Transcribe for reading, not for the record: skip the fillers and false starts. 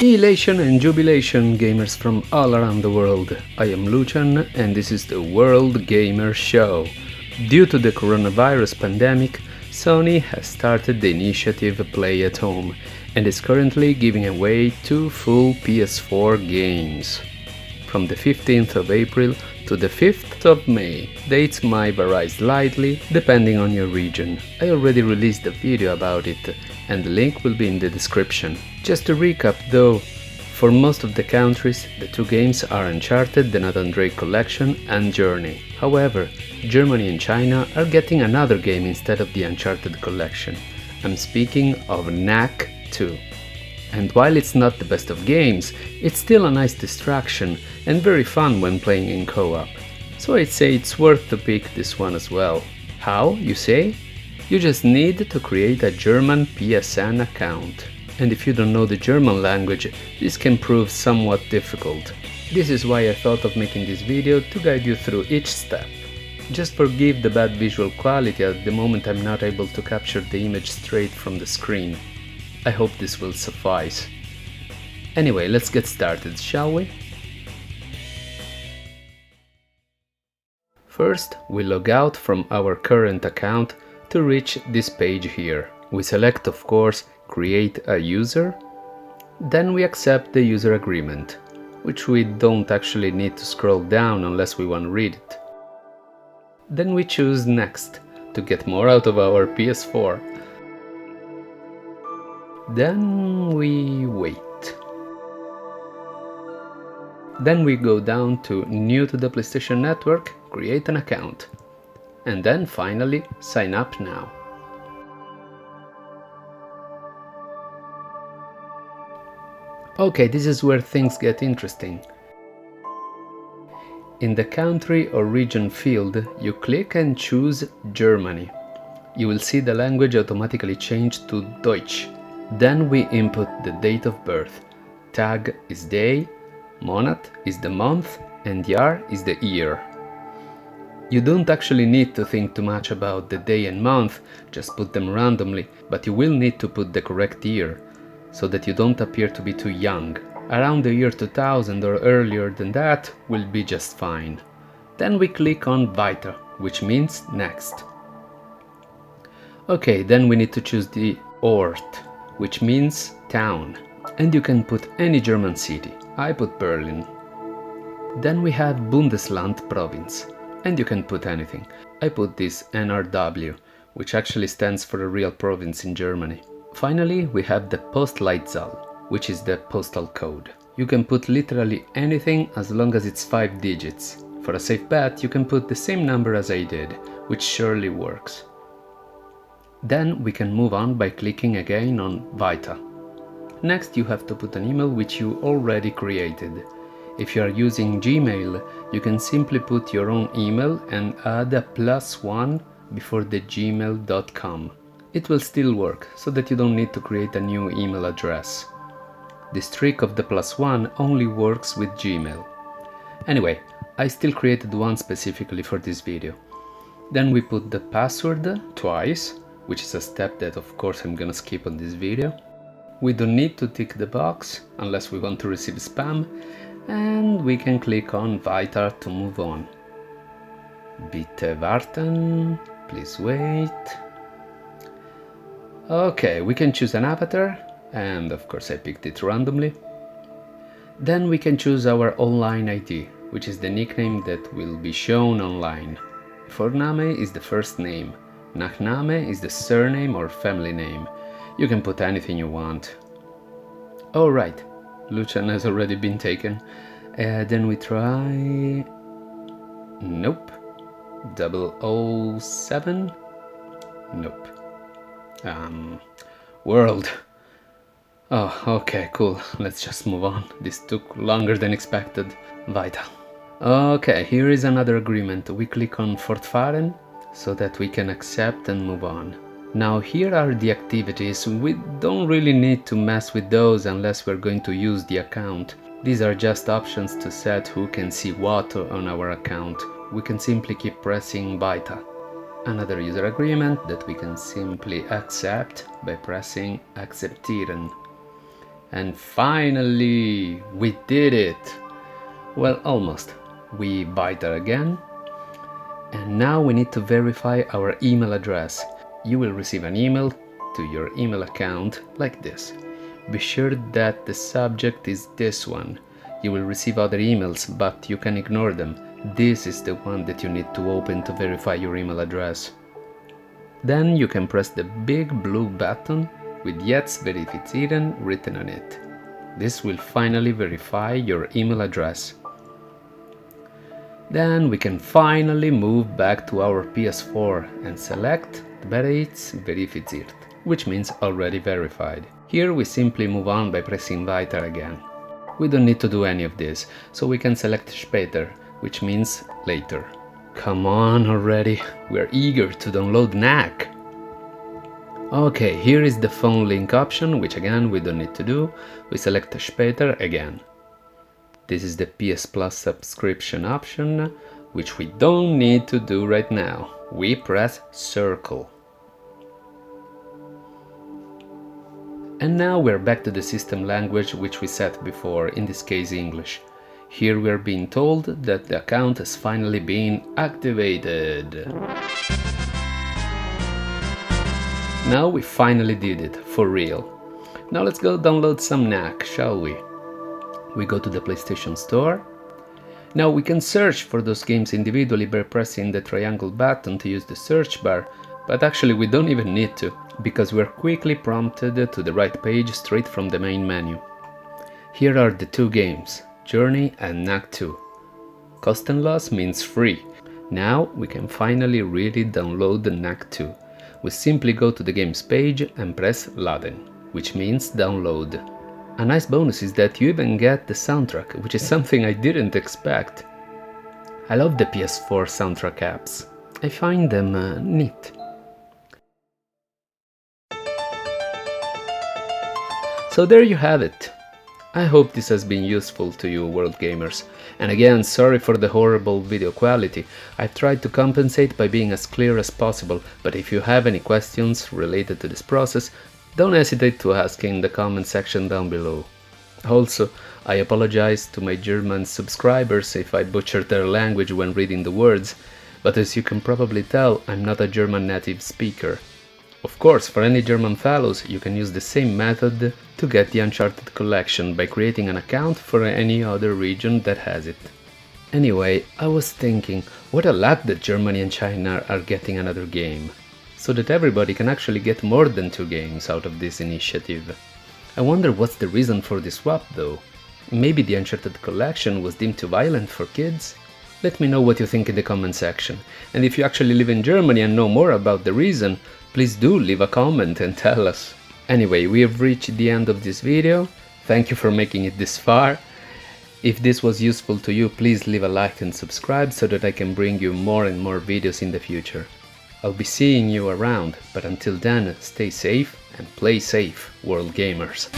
Elation and jubilation, gamers from all around the world. I am Lucian and this is the World Gamer Show. Due to the coronavirus pandemic, Sony has started the initiative Play at Home and is currently giving away 2 full PS4 games. From the 15th of April to the 5th of May. Dates might vary slightly depending on your region. I already released a video about it and the link will be in the description. Just to recap though, for most of the countries, the 2 games are Uncharted, the Nathan Drake Collection and Journey. However, Germany and China are getting another game instead of the Uncharted Collection. I'm speaking of KNACK 2. And while it's not the best of games, it's still a nice distraction and very fun when playing in co-op. So I'd say it's worth to pick this one as well. How, you say? You just need to create a German PSN account. And if you don't know the German language, this can prove somewhat difficult. This is why I thought of making this video to guide you through each step. Just forgive the bad visual quality, at the moment I'm not able to capture the image straight from the screen. I hope this will suffice. Anyway, let's get started, shall we? First, we log out from our current account to reach this page here. We select, of course, create a user. Then we accept the user agreement, which we don't actually need to scroll down unless we want to read it. Then we choose next to get more out of our PS4. Then we wait. Then we go down to New to the PlayStation Network, create an account. And then finally, sign up now. Okay, this is where things get interesting. In the country or region field, you click and choose Germany. You will see the language automatically change to Deutsch. Then we input the date of birth. Tag is day, Monat is the month, and Jahr is the year. You don't actually need to think too much about the day and month, just put them randomly, but you will need to put the correct year, so that you don't appear to be too young. Around the year 2000 or earlier than that will be just fine. Then we click on Weiter, which means next. Okay, then we need to choose the Ort, which means town. And you can put any German city. I put Berlin. Then we have Bundesland province. And you can put anything. I put this NRW, which actually stands for a real province in Germany. Finally, we have the Postleitzahl, which is the postal code. You can put literally anything as long as it's 5 digits. For a safe bet, you can put the same number as I did, which surely works. Then we can move on by clicking again on Weiter. Next you have to put an email which you already created. If you are using Gmail, you can simply put your own email and add a +1 before the gmail.com. It will still work, so that you don't need to create a new email address. This trick of the +1 only works with Gmail. Anyway, I still created one specifically for this video. Then we put the password twice, which is a step that of course I'm gonna skip on this video. We don't need to tick the box unless we want to receive spam, and we can click on Weiter to move on. Bitte warten, please wait. Okay, we can choose an avatar, and of course I picked it randomly. Then we can choose our online ID, which is the nickname that will be shown online. Vorname is the first name. Nachname is the surname or family name. You can put anything you want. Oh right, Lucian has already been taken. Then we try... Nope. 007? Nope. World. Oh, okay, cool. Let's just move on. This took longer than expected. Weiter. Okay, here is another agreement. We click on Fortfahren so that we can accept and move on. Now here are the activities. We don't really need to mess with those unless we're going to use the account. These are just options to set who can see what on our account. We can simply keep pressing Weiter. Another user agreement that we can simply accept by pressing Akzeptieren. And finally, we did it! Well, almost. We vital again. And now we need to verify our email address. You will receive an email to your email account like this. Be sure that the subject is this one. You will receive other emails, but you can ignore them. This is the one that you need to open to verify your email address. Then you can press the big blue button with Jetzt verifizieren written on it. This will finally verify your email address. Then we can finally move back to our PS4 and select Bereits verifiziert, which means already verified. Here we simply move on by pressing Weiter again. We don't need to do any of this, so we can select Später, which means later. Come on already, we're eager to download KNACK! Okay, here is the phone link option, which again we don't need to do. We select Später again. This is the PS Plus subscription option, which we don't need to do right now. We press Circle. And now we're back to the system language which we set before, in this case English. Here we're being told that the account has finally been activated. Now we finally did it, for real. Now let's go download some KNACK, shall we? We go to the PlayStation Store. Now we can search for those games individually by pressing the triangle button to use the search bar, but actually we don't even need to, because we're quickly prompted to the right page straight from the main menu. Here are the two games, Journey and KNACK 2. Kostenlos means free. Now we can finally really download the KNACK 2. We simply go to the games page and press Laden, which means download. A nice bonus is that you even get the soundtrack, which is something I didn't expect. I love the PS4 soundtrack apps. I find them neat. So there you have it. I hope this has been useful to you, world gamers. And again, sorry for the horrible video quality. I've tried to compensate by being as clear as possible, but if you have any questions related to this process, don't hesitate to ask in the comment section down below. Also, I apologize to my German subscribers if I butchered their language when reading the words, but as you can probably tell, I'm not a German native speaker. Of course, for any German fellows, you can use the same method to get the Uncharted collection by creating an account for any other region that has it. Anyway, I was thinking, what a luck that Germany and China are getting another game, so that everybody can actually get more than 2 games out of this initiative. I wonder what's the reason for this swap though? Maybe the Uncharted collection was deemed too violent for kids? Let me know what you think in the comment section, and if you actually live in Germany and know more about the reason, please do leave a comment and tell us. Anyway, we have reached the end of this video. Thank you for making it this far. If this was useful to you, please leave a like and subscribe so that I can bring you more and more videos in the future. I'll be seeing you around, but until then, stay safe and play safe, world gamers.